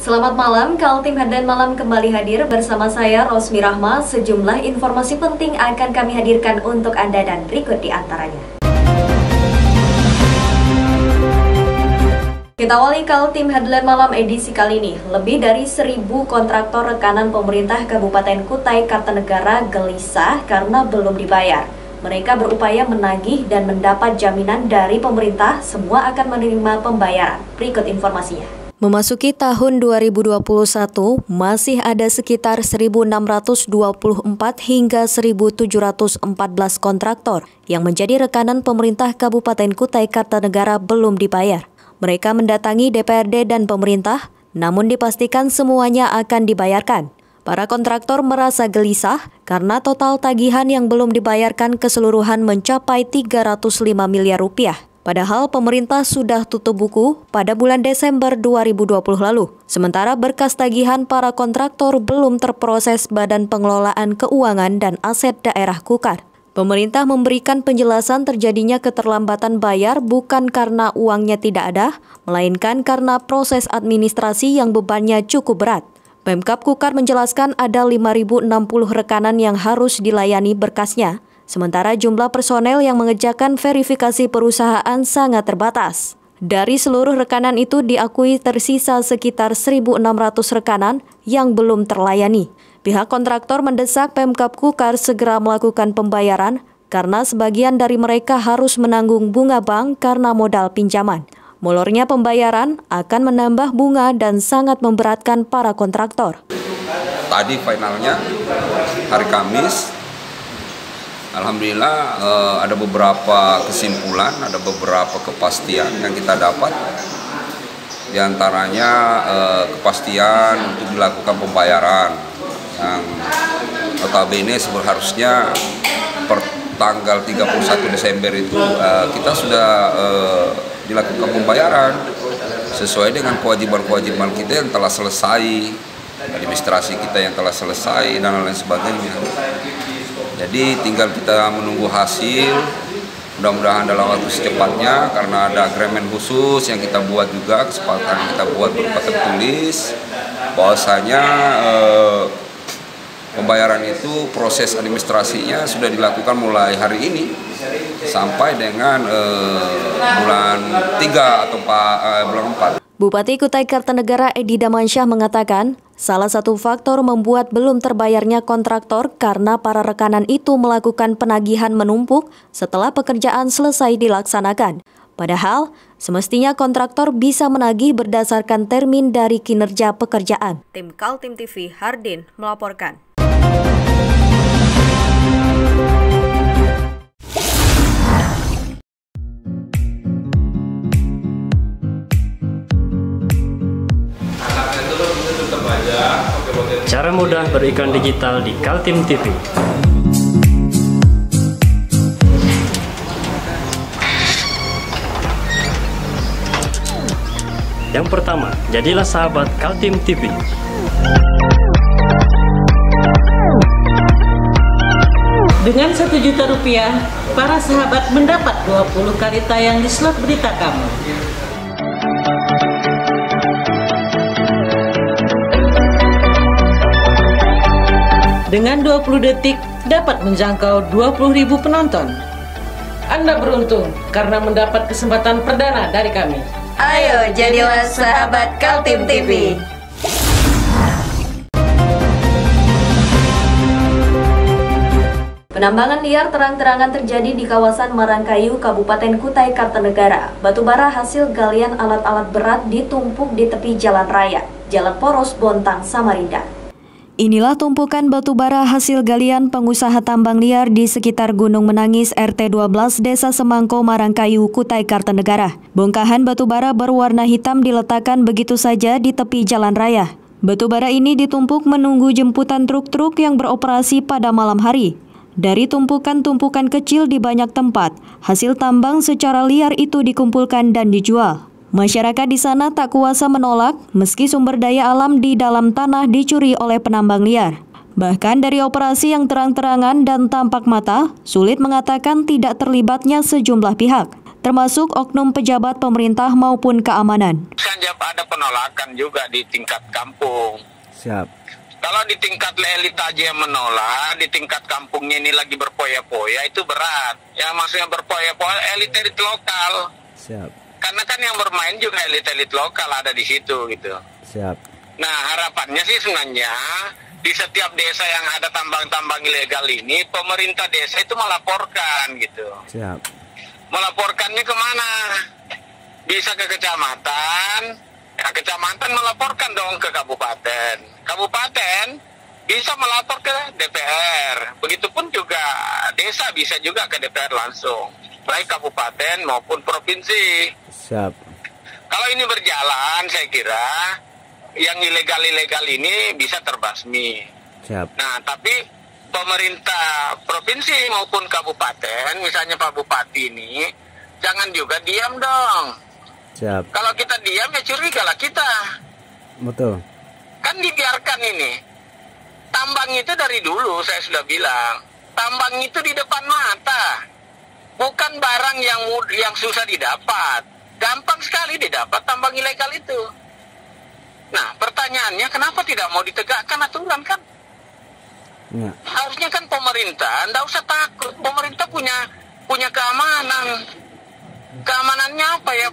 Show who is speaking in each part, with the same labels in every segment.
Speaker 1: Selamat malam, Kaltim Headline Malam kembali hadir bersama saya Rosmi Rahma. Sejumlah informasi penting akan kami hadirkan untuk Anda dan berikut di antaranya. Kita awali Kaltim Headline Malam edisi kali ini. Lebih dari 1.000 kontraktor rekanan pemerintah Kabupaten Kutai Kartanegara gelisah karena belum dibayar. Mereka berupaya menagih dan mendapat jaminan dari pemerintah semua akan menerima pembayaran. Berikut informasinya.
Speaker 2: Memasuki tahun 2021, masih ada sekitar 1.624 hingga 1.714 kontraktor yang menjadi rekanan pemerintah Kabupaten Kutai Kartanegara belum dibayar. Mereka mendatangi DPRD dan pemerintah, namun dipastikan semuanya akan dibayarkan. Para kontraktor merasa gelisah karena total tagihan yang belum dibayarkan keseluruhan mencapai 305 miliar rupiah. Padahal pemerintah sudah tutup buku pada bulan Desember 2020 lalu. Sementara berkas tagihan para kontraktor belum terproses Badan Pengelolaan Keuangan dan Aset Daerah Kukar. Pemerintah memberikan penjelasan terjadinya keterlambatan bayar bukan karena uangnya tidak ada, melainkan karena proses administrasi yang bebannya cukup berat. Pemkab Kukar menjelaskan ada 5.060 rekanan yang harus dilayani berkasnya. Sementara jumlah personel yang mengerjakan verifikasi perusahaan sangat terbatas. Dari seluruh rekanan itu diakui tersisa sekitar 1.600 rekanan yang belum terlayani. Pihak kontraktor mendesak Pemkab Kukar segera melakukan pembayaran karena sebagian dari mereka harus menanggung bunga bank karena modal pinjaman. Molornya pembayaran akan menambah bunga dan sangat memberatkan para kontraktor.
Speaker 3: Tadi finalnya hari Kamis. Alhamdulillah ada beberapa kesimpulan, ada beberapa kepastian yang kita dapat. Di antaranya kepastian untuk dilakukan pembayaran yang notabene seharusnya per tanggal 31 Desember itu kita sudah dilakukan pembayaran sesuai dengan kewajiban-kewajiban kita yang telah selesai, administrasi kita yang telah selesai dan lain sebagainya. Jadi tinggal kita menunggu hasil, mudah-mudahan dalam waktu secepatnya karena ada agreement khusus yang kita buat juga, kesepakatan kita buat berupa tertulis bahwasanya pembayaran itu proses administrasinya sudah dilakukan mulai hari ini sampai dengan bulan 3 atau bulan 4.
Speaker 2: Bupati Kutai Kartanegara Edi Damansyah mengatakan, salah satu faktor membuat belum terbayarnya kontraktor karena para rekanan itu melakukan penagihan menumpuk setelah pekerjaan selesai dilaksanakan. Padahal, semestinya kontraktor bisa menagih berdasarkan termin dari kinerja pekerjaan. Tim Kaltim TV, Hardin melaporkan.
Speaker 4: Cara mudah beriklan digital di Kaltim TV. Yang pertama, jadilah sahabat Kaltim TV.
Speaker 5: Dengan Rp1 juta, para sahabat mendapat 20 kali tayang di slot berita kamu. Dengan 20 detik dapat menjangkau 20.000 penonton. Anda beruntung karena mendapat kesempatan perdana dari kami.
Speaker 1: Ayo jadilah sahabat Kaltim TV. Penambangan liar terang-terangan terjadi di kawasan Marangkayu, Kabupaten Kutai Kartanegara. Batubara hasil galian alat-alat berat ditumpuk di tepi jalan raya, Jalan Poros Bontang, Samarinda.
Speaker 2: Inilah tumpukan batu bara hasil galian pengusaha tambang liar di sekitar Gunung Menangis RT 12 Desa Semangko, Marangkayu, Kutai Kartanegara. Bongkahan batu bara berwarna hitam diletakkan begitu saja di tepi jalan raya. Batu bara ini ditumpuk menunggu jemputan truk-truk yang beroperasi pada malam hari. Dari tumpukan-tumpukan kecil di banyak tempat, hasil tambang secara liar itu dikumpulkan dan dijual. Masyarakat di sana tak kuasa menolak meski sumber daya alam di dalam tanah dicuri oleh penambang liar. Bahkan dari operasi yang terang-terangan dan tampak mata, sulit mengatakan tidak terlibatnya sejumlah pihak, termasuk oknum pejabat pemerintah maupun keamanan.
Speaker 6: Ada penolakan juga di tingkat kampung.
Speaker 7: Siap.
Speaker 6: Kalau di tingkat elit aja yang menolak, di tingkat kampungnya ini lagi berpoya-poya, itu berat. Ya maksudnya berpoya-poya elit-elit lokal.
Speaker 7: Siap.
Speaker 6: Karena kan yang bermain juga elit-elit lokal ada di situ gitu.
Speaker 7: Siap.
Speaker 6: Nah harapannya sih sebenarnya di setiap desa yang ada tambang-tambang ilegal ini, pemerintah desa itu melaporkan gitu.
Speaker 7: Siap.
Speaker 6: Melaporkannya kemana? Bisa ke kecamatan, ya kecamatan melaporkan dong ke kabupaten. Kabupaten bisa melapor ke DPR. Begitupun juga desa bisa juga ke DPR langsung, baik kabupaten maupun provinsi.
Speaker 7: Siap.
Speaker 6: Kalau ini berjalan, saya kira yang ilegal-ilegal ini bisa terbasmi.
Speaker 7: Siap.
Speaker 6: Nah, tapi pemerintah provinsi maupun kabupaten, misalnya Pak Bupati ini, jangan juga diam dong.
Speaker 7: Siap.
Speaker 6: Kalau kita diam ya curigalah kita.
Speaker 7: Betul.
Speaker 6: Kan dibiarkan ini. Tambang itu dari dulu saya sudah bilang. Tambang itu di depan mata. Bukan barang yang susah didapat. Gampang sekali didapat tambang ilegal itu. Nah, pertanyaannya kenapa tidak mau ditegakkan aturan kan?
Speaker 7: Ya.
Speaker 6: Harusnya kan pemerintah, enggak usah takut. Pemerintah punya keamanan. Keamanannya apa ya?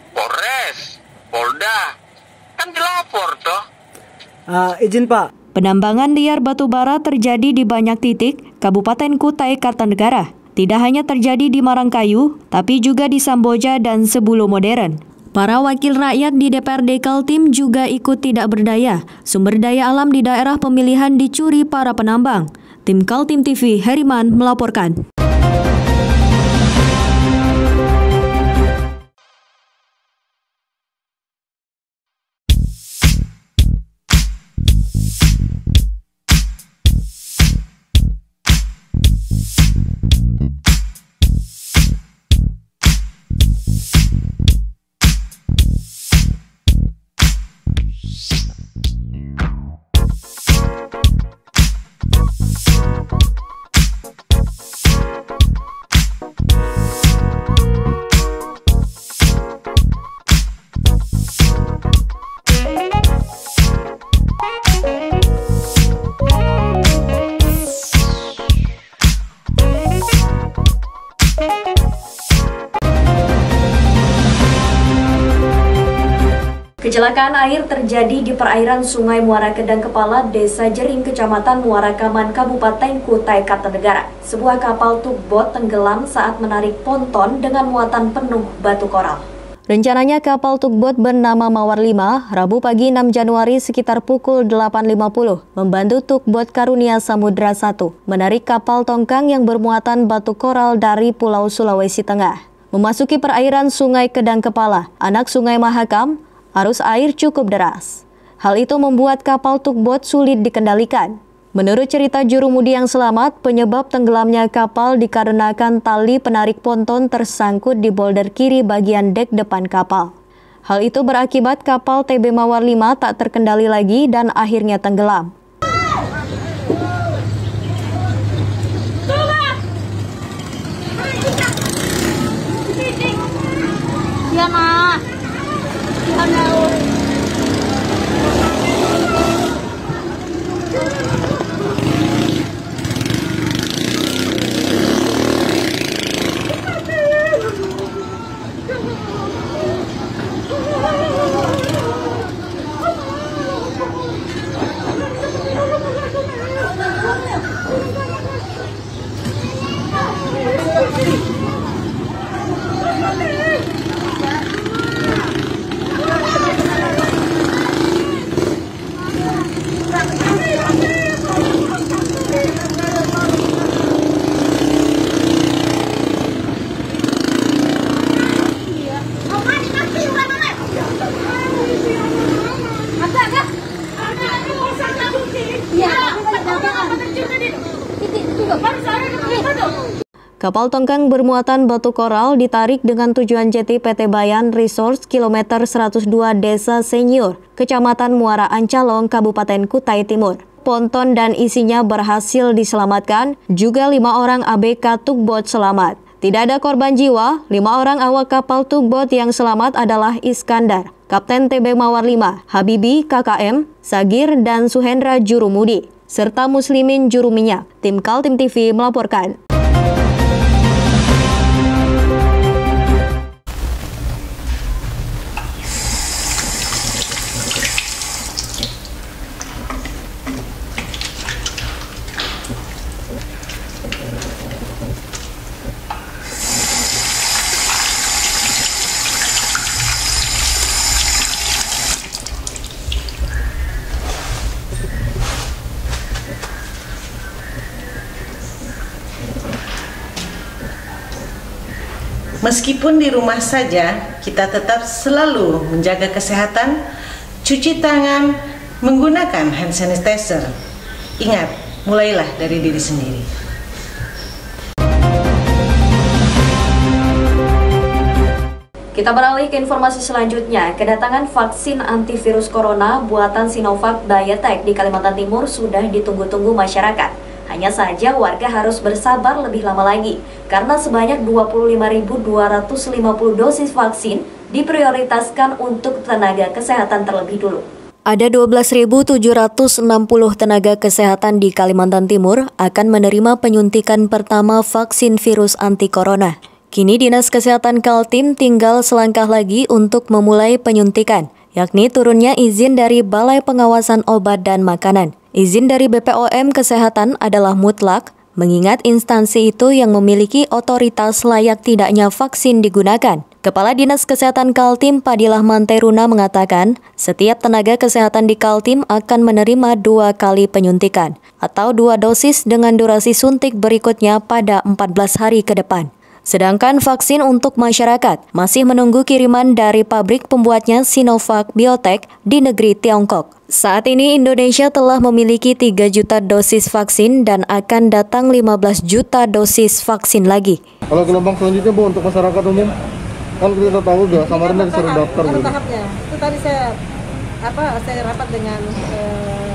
Speaker 6: Polres, Polda. Kan dilapor toh.
Speaker 7: Izin Pak.
Speaker 2: Penambangan liar batu bara terjadi di banyak titik Kabupaten Kutai Kartanegara. Tidak hanya terjadi di Marangkayu, tapi juga di Samboja dan Sebulu Modern. Para wakil rakyat di DPRD Kaltim juga ikut tidak berdaya. Sumber daya alam di daerah pemilihan dicuri para penambang. Tim Kaltim TV, Heriman melaporkan.
Speaker 1: Kecelakaan air terjadi di perairan Sungai Muara Kedang Kepala, Desa Jering, Kecamatan Muara Kaman, Kabupaten Kutai Kartanegara. Sebuah kapal tugboat tenggelam saat menarik ponton dengan muatan penuh batu koral.
Speaker 2: Rencananya kapal tugboat bernama Mawar 5, Rabu pagi 6 Januari sekitar pukul 8.50, membantu tugboat Karunia Samudra 1, menarik kapal tongkang yang bermuatan batu koral dari Pulau Sulawesi Tengah. Memasuki perairan Sungai Kedang Kepala, anak Sungai Mahakam, arus air cukup deras. Hal itu membuat kapal tugboat sulit dikendalikan. Menurut cerita jurumudi yang selamat, penyebab tenggelamnya kapal dikarenakan tali penarik ponton tersangkut di bolder kiri bagian dek depan kapal. Hal itu berakibat kapal TB Mawar 5 tak terkendali lagi dan akhirnya tenggelam. Kapal tongkang bermuatan batu koral ditarik dengan tujuan jeti PT Bayan Resource kilometer 102 Desa Senior, Kecamatan Muara Ancalong, Kabupaten Kutai Timur. Ponton dan isinya berhasil diselamatkan, juga 5 orang ABK tugboat selamat. Tidak ada korban jiwa, 5 orang awak kapal tugboat yang selamat adalah Iskandar, Kapten TB Mawar 5, Habibi KKM, Sagir dan Suhendra Jurumudi, serta Muslimin Juru Minyak. Tim Kaltim TV melaporkan.
Speaker 5: Meskipun di rumah saja, kita tetap selalu menjaga kesehatan, cuci tangan, menggunakan hand sanitizer. Ingat, mulailah dari diri sendiri.
Speaker 1: Kita beralih ke informasi selanjutnya. Kedatangan vaksin antivirus corona buatan Sinovac Biotech di Kalimantan Timur sudah ditunggu-tunggu masyarakat. Hanya saja warga harus bersabar lebih lama lagi, karena sebanyak 25.250 dosis vaksin diprioritaskan untuk tenaga kesehatan terlebih dulu.
Speaker 2: Ada 12.760 tenaga kesehatan di Kalimantan Timur akan menerima penyuntikan pertama vaksin virus anti-corona. Kini Dinas Kesehatan Kaltim tinggal selangkah lagi untuk memulai penyuntikan, yakni turunnya izin dari Balai Pengawasan Obat dan Makanan. Izin dari BPOM Kesehatan adalah mutlak, mengingat instansi itu yang memiliki otoritas layak tidaknya vaksin digunakan. Kepala Dinas Kesehatan Kaltim Padilah Manteruna mengatakan, setiap tenaga kesehatan di Kaltim akan menerima 2 kali penyuntikan, atau 2 dosis dengan durasi suntik berikutnya pada 14 hari ke depan. Sedangkan vaksin untuk masyarakat masih menunggu kiriman dari pabrik pembuatnya Sinovac Biotech di negeri Tiongkok. Saat ini Indonesia telah memiliki 3 juta dosis vaksin dan akan datang 15 juta dosis vaksin lagi.
Speaker 8: Kalau gelombang selanjutnya Bu, untuk masyarakat umum, kan kita tahu juga Samarinda disuruh daftar
Speaker 9: gitu. Tahapnya. Itu tadi saya rapat dengan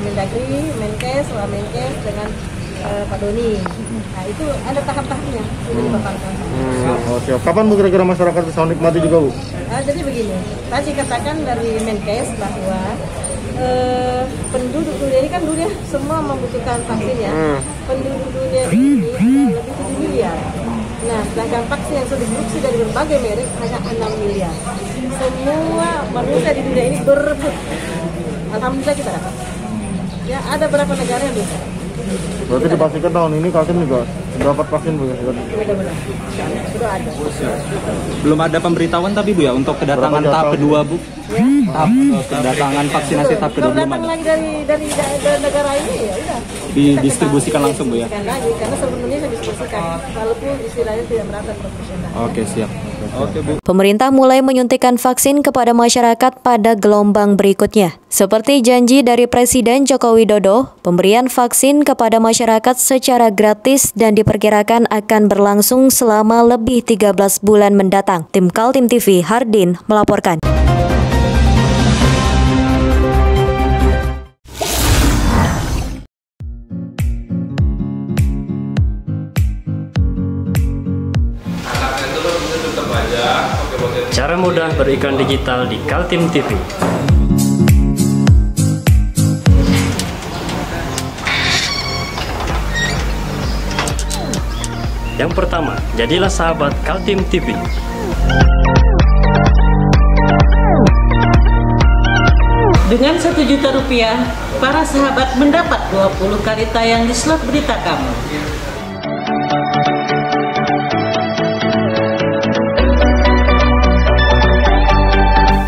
Speaker 9: Mendagri, Menkes, Wamenkes dengan Pak Doni. Nah itu ada tahap-tahapnya sudah dipaparkan.
Speaker 8: Siap. Kapan Bu kira-kira masyarakat bisa menikmati juga Bu?
Speaker 9: Jadi begini, tadi katakan dari Menkes bahwa penduduk dunia ini kan dunia semua membutuhkan vaksin ya. Penduduk dunia ini ada lebih 7 miliar. Nah, sedangkan vaksin yang sudah diproduksi dari berbagai merek hanya 6 miliar. Semua manusia di dunia ini berebut. Alhamdulillah kita dapat. Ya, ada berapa negara yang bisa.
Speaker 8: Berarti dipastikan tahun ini Kaltim juga dapat vaksin Bu ya?
Speaker 9: Mudah-mudahan. Sudah ada.
Speaker 10: Belum ada pemberitahuan tapi Bu ya untuk kedatangan tahap kedua Bu? Ya. Tahap kedatangan vaksinasi tahap kedua belum ada.
Speaker 9: Lagi dari negara ini ya udah.
Speaker 10: Didistribusikan langsung Bu ya?
Speaker 9: Lagi, karena sebelumnya saya distribusikan, walaupun istilahnya tidak merata profesional.
Speaker 10: Oke siap. Oke Bu.
Speaker 2: Pemerintah mulai menyuntikkan vaksin kepada masyarakat pada gelombang berikutnya. Seperti janji dari Presiden Joko Widodo, pemberian vaksin kepada masyarakat secara gratis dan diperkirakan akan berlangsung selama lebih 13 bulan mendatang. Tim Kaltim TV Hardin melaporkan.
Speaker 4: Cara mudah beriklan digital di Kaltim TV. Yang pertama, jadilah sahabat Kaltim TV.
Speaker 5: Dengan 1 juta rupiah, para sahabat mendapat 20 kali tayang di slot berita kamu.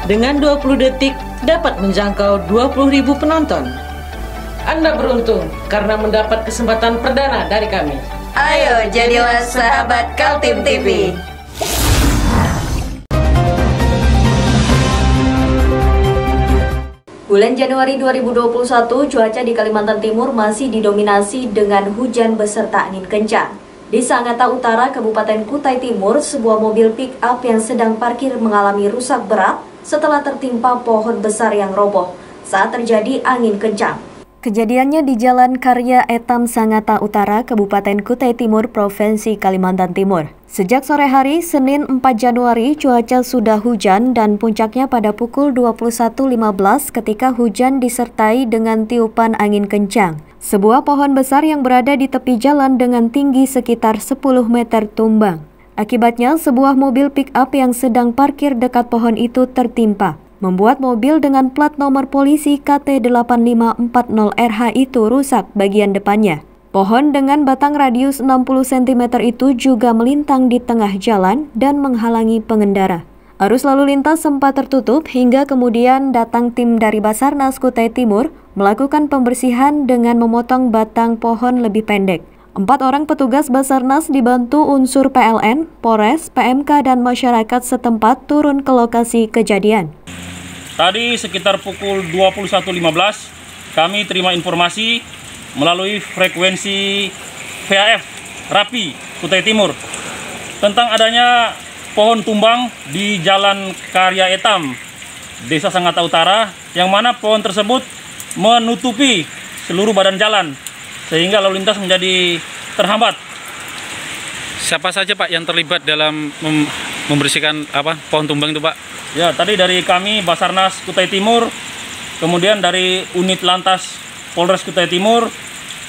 Speaker 5: Dengan 20 detik dapat menjangkau 20.000 penonton. Anda beruntung karena mendapat kesempatan perdana dari kami.
Speaker 1: Ayo jadilah sahabat Kaltim TV. Bulan Januari 2021, cuaca di Kalimantan Timur masih didominasi dengan hujan beserta angin kencang. Di Sangatta Utara, Kabupaten Kutai Timur, sebuah mobil pick-up yang sedang parkir mengalami rusak berat setelah tertimpa pohon besar yang roboh saat terjadi angin kencang. Kejadiannya di Jalan Karya Etam Sangatta Utara, Kabupaten Kutai Timur, Provinsi Kalimantan Timur.
Speaker 2: Sejak sore hari Senin 4 Januari, cuaca sudah hujan dan puncaknya pada pukul 21.15 ketika hujan disertai dengan tiupan angin kencang. Sebuah pohon besar yang berada di tepi jalan dengan tinggi sekitar 10 meter tumbang. Akibatnya, sebuah mobil pick-up yang sedang parkir dekat pohon itu tertimpa, membuat mobil dengan plat nomor polisi KT8540RH itu rusak bagian depannya. Pohon dengan batang radius 60 cm itu juga melintang di tengah jalan dan menghalangi pengendara. Arus lalu lintas sempat tertutup hingga kemudian datang tim dari Basarnas Kutai Timur melakukan pembersihan dengan memotong batang pohon lebih pendek. 4 orang petugas Basarnas dibantu unsur PLN, Polres, PMK, dan masyarakat setempat turun ke lokasi kejadian.
Speaker 11: Tadi sekitar pukul 21.15 kami terima informasi melalui frekuensi VHF Rapi Kutai Timur tentang adanya pohon tumbang di Jalan Karya Etam, Desa Sangatta Utara, yang mana pohon tersebut menutupi seluruh badan jalan sehingga lalu lintas menjadi terhambat.
Speaker 10: Siapa saja Pak yang terlibat dalam membersihkan pohon tumbang itu Pak?
Speaker 11: Ya, tadi dari kami Basarnas Kutai Timur, kemudian dari unit lantas Polres Kutai Timur,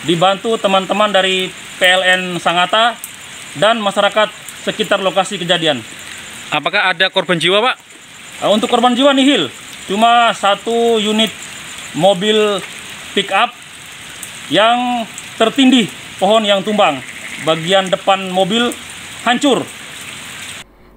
Speaker 11: dibantu teman-teman dari PLN Sangatta dan masyarakat sekitar lokasi kejadian.
Speaker 10: Apakah ada korban jiwa Pak?
Speaker 11: Untuk korban jiwa nihil, cuma 1 unit mobil pick-up yang tertindih pohon yang tumbang, bagian depan mobil hancur.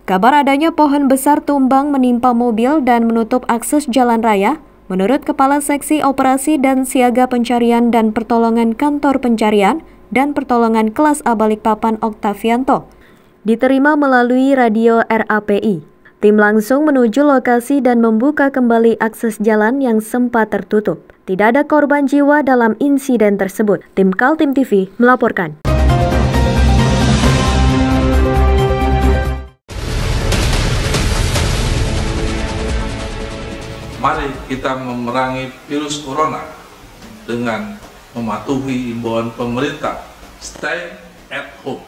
Speaker 2: Kabar adanya pohon besar tumbang menimpa mobil dan menutup akses jalan raya, menurut Kepala Seksi Operasi dan Siaga Pencarian dan Pertolongan Kantor Pencarian dan Pertolongan Kelas A Balikpapan Oktavianto, diterima melalui radio RAPI. Tim langsung menuju lokasi dan membuka kembali akses jalan yang sempat tertutup. Tidak ada korban jiwa dalam insiden tersebut. Tim Kaltim TV melaporkan.
Speaker 12: Mari kita memerangi virus corona dengan mematuhi imbauan pemerintah. Stay at home.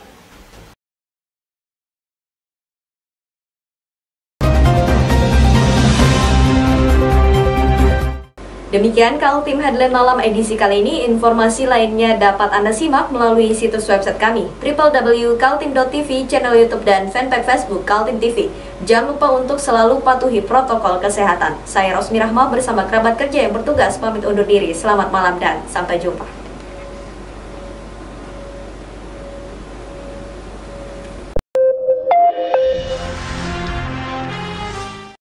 Speaker 1: Demikian Kaltim Headline Malam edisi kali ini. Informasi lainnya dapat Anda simak melalui situs website kami www.kaltim.tv, channel YouTube dan fanpage Facebook Kaltim TV. Jangan lupa untuk selalu patuhi protokol kesehatan. Saya Rosmi Rahma bersama kerabat kerja yang bertugas pamit undur diri. Selamat malam dan sampai jumpa.